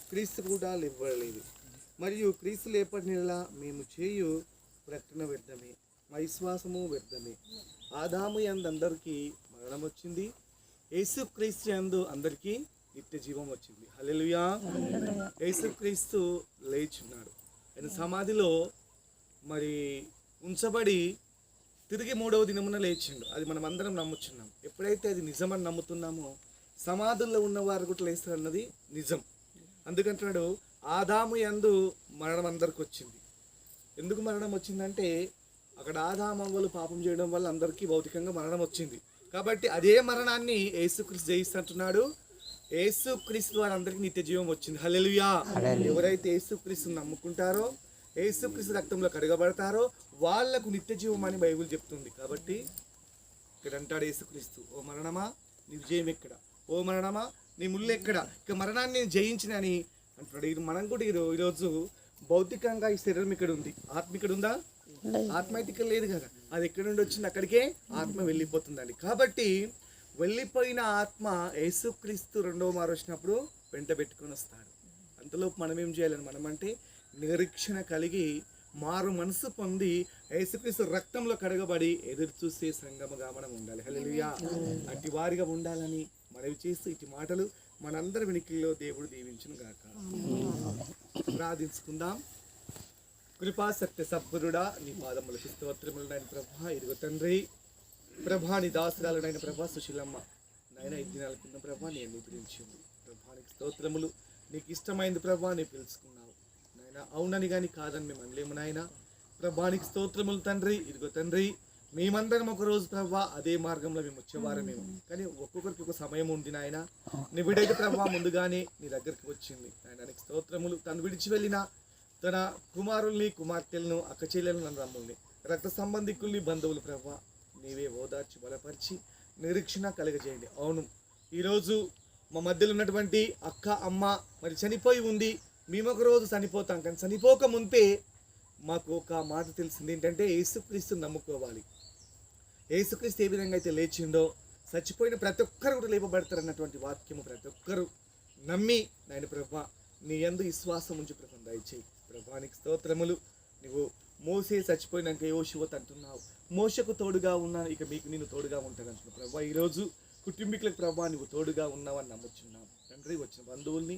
క్రీస్తు కూడా లేవలేదు. మరియు క్రీస్తు లేపటిలా మేము చేయు ప్రకటన వ్యర్థమే, మా విశ్వాసము వ్యర్థమే. ఆదాము యందు అందరికీ మరణం వచ్చింది, యేసుక్రీస్తు యందు అందరికీ నిత్య జీవం వచ్చింది. హల్లెలూయా. యేసుక్రీస్తు లేచున్నాడు. ఆయన సమాధిలో మరి ఉంచబడి తిరిగి 3వ దినమున లేచిండు. అది మనం అందరం నమ్ముచున్నాం. ఎప్పుడైతే అది నిజమని నమ్ముతున్నామో సమాధుల్లో ఉన్నవారు కూడా లేస్తారన్నది నిజం. అందుకంటున్నాడు ఆదాము యందు మరణం అందరికి వచ్చింది. ఎందుకు మరణం వచ్చిందంటే అక్కడ ఆదాము అవ్వలు పాపం చేయడం వల్ల అందరికీ భౌతికంగా మరణం వచ్చింది. కాబట్టి అదే మరణాన్ని యేసుక్రీస్తు జయిస్తుంటున్నాడు. యేసుక్రీస్తు ద్వారా అందరికీ నిత్య జీవం వచ్చింది. హల్లెలూయా. ఎవరైతే యేసుక్రీస్తుని నమ్ముకుంటారో, యేసుక్రీస్తు రక్తంలో కడగబడతారో వాళ్లకు నిత్య జీవం అని బైబిల్ చెప్తుంది. కాబట్టి ఇక్కడ అంటాడు యేసుక్రీస్తు, ఓ మరణమా నీ విజయం ఎక్కడ, ఓ మరణమా నీ ముళ్ళు ఎక్కడ, ఇక మరణాన్ని నేను జయించినని అంటున్నాడు. ఇది మనం కూడా ఈరోజు భౌతికంగా ఈ శరీరం ఇక్కడ ఉంది, ఆత్మ ఇక్కడ ఉందా? ఆత్మ అయితే ఇక్కడ లేదు కదా. అది ఎక్కడి నుండి వచ్చింది అక్కడికే ఆత్మ వెళ్ళిపోతుందండి. కాబట్టి వెళ్ళిపోయిన ఆత్మ యేసుక్రీస్తు రెండవ మారు వచ్చినప్పుడు వెంట పెట్టుకొని వస్తాడు. అంతలోపు మనం ఏం చేయాలని, మనం అంటే నిరీక్షణ కలిగి మారు మనసు పొంది యేసుక్రీస్తు రక్తంలో కడగబడి ఎదురు చూసే సంగమగా మనం ఉండాలి. హల్లెలూయా. అట్టి వారిగా ఉండాలని మనవి చేస్తూ ఇటు మాటలు మనందరి వెనుకల్లో దేవుడు దీవించును గాక. ప్రార్థించుకుందాం. కృపా సత్య సత్పురుడా, నీ పాదములకు స్తోత్రములైన ప్రభా. ఇదిగో తండ్రి ప్రభా, నీ దాసురాలైన ప్రభా సుశీలమ్మ నాయన 5 దినాల కింద ప్రభా నీ అన్ని పిలిచింది ప్రభా. నీకు స్తోత్రములు. నీకు ఇష్టమైంది ప్రభా నీ పిలుచుకున్నావు నాయన. అవునని కానీ కాదని మేము అనలేము నాయన. ప్రభానికి స్తోత్రములు తండ్రి. ఇదిగో తండ్రి, మేమందరం ఒకరోజు ప్రభా అదే మార్గంలో మేము వచ్చేవారమేమో, కానీ ఒక్కొక్కరికి ఒక సమయం ఉంది నాయన. నీ విడైతే ప్రభా ముందుగానే నీ దగ్గరికి వచ్చింది నాయన. నీకు స్తోత్రములు. తను విడిచి వెళ్ళిన తన కుమారుల్ని, కుమార్తెలను, అక్క చెల్లెలను, రమ్ముల్ని, రక్త సంబంధికుల్ని, బంధువులు ప్రభా నీవే ఓదార్చి బలపరిచి నిరీక్షణ కలగజేయండి. అవును, ఈరోజు మా మధ్యలో ఉన్నటువంటి అక్క, అమ్మ మరి చనిపోయి ఉంది. మేము ఒక రోజు చనిపోతాం, కానీ చనిపోక ముందే మాకు ఒక మాట తెలిసింది ఏంటంటే యేసుక్రీస్తుని నమ్ముకోవాలి. యేసుక్రీస్తు ఏ విధంగా అయితే లేచిండో చచ్చిపోయిన ప్రతి ఒక్కరు కూడా లేపబడతారు అన్నటువంటి వాక్యము ప్రతి ఒక్కరు నమ్మి నాయన ప్రభా నీ యందు విశ్వాసం ఉంచి ప్రభా దయచేయి. ప్రభానికి స్తోత్రములు. నువ్వు మోసే చచ్చిపోయినాక యోషువతో అంటున్నావు, మోసకు తోడుగా ఉన్నాను, ఇక మీకు నేను తోడుగా ఉంటాను అంటున్నావు ప్రభా. ఈరోజు కుటుంబీకులకు ప్రభా నువ్వు తోడుగా ఉన్నావని నమ్ముచున్నావు తండ్రి. వచ్చిన బంధువుల్ని,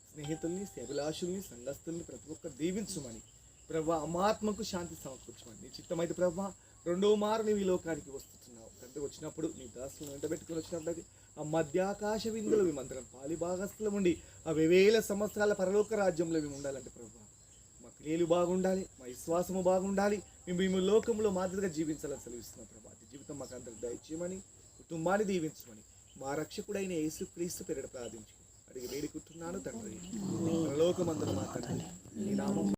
స్నేహితుల్ని, సేవలాశుల్ని, సంఘస్థుల్ని ప్రతి ఒక్కరు దీవించుమని ప్రభా. అమాత్మకు శాంతి సమకూర్చమని నీ చిత్తమైతే ప్రభా. 2వ మారు నీవు ఈ లోకానికి వస్తున్నావు తండ్రి. వచ్చినప్పుడు నీ దాసులను వెంట పెట్టుకుని వచ్చినప్పుడు ఆ మధ్యాకాశ విందులో మేమందరం పాలి భాగస్థలం ఉండి ఆ 1000 సంవత్సరాల పరలోక రాజ్యంలో మేము ఉండాలంటే ప్రభా మా క్రియలు బాగుండాలి, మా విశ్వాసము బాగుండాలి, మేము లోకంలో మాదిరిగా జీవించాలని సెలవిస్తున్నాం ప్రభా. జీవితం మాకు అందరికి దయచేయమని, కుటుంబాన్ని దీవించమని మా రక్షకుడైన యేసుక్రీస్తు పేరిట ప్రార్థించు అడిగి వేడుకుంటున్నాను తండ్రి. పరలోకమందున మా తండ్రి, నీ నామం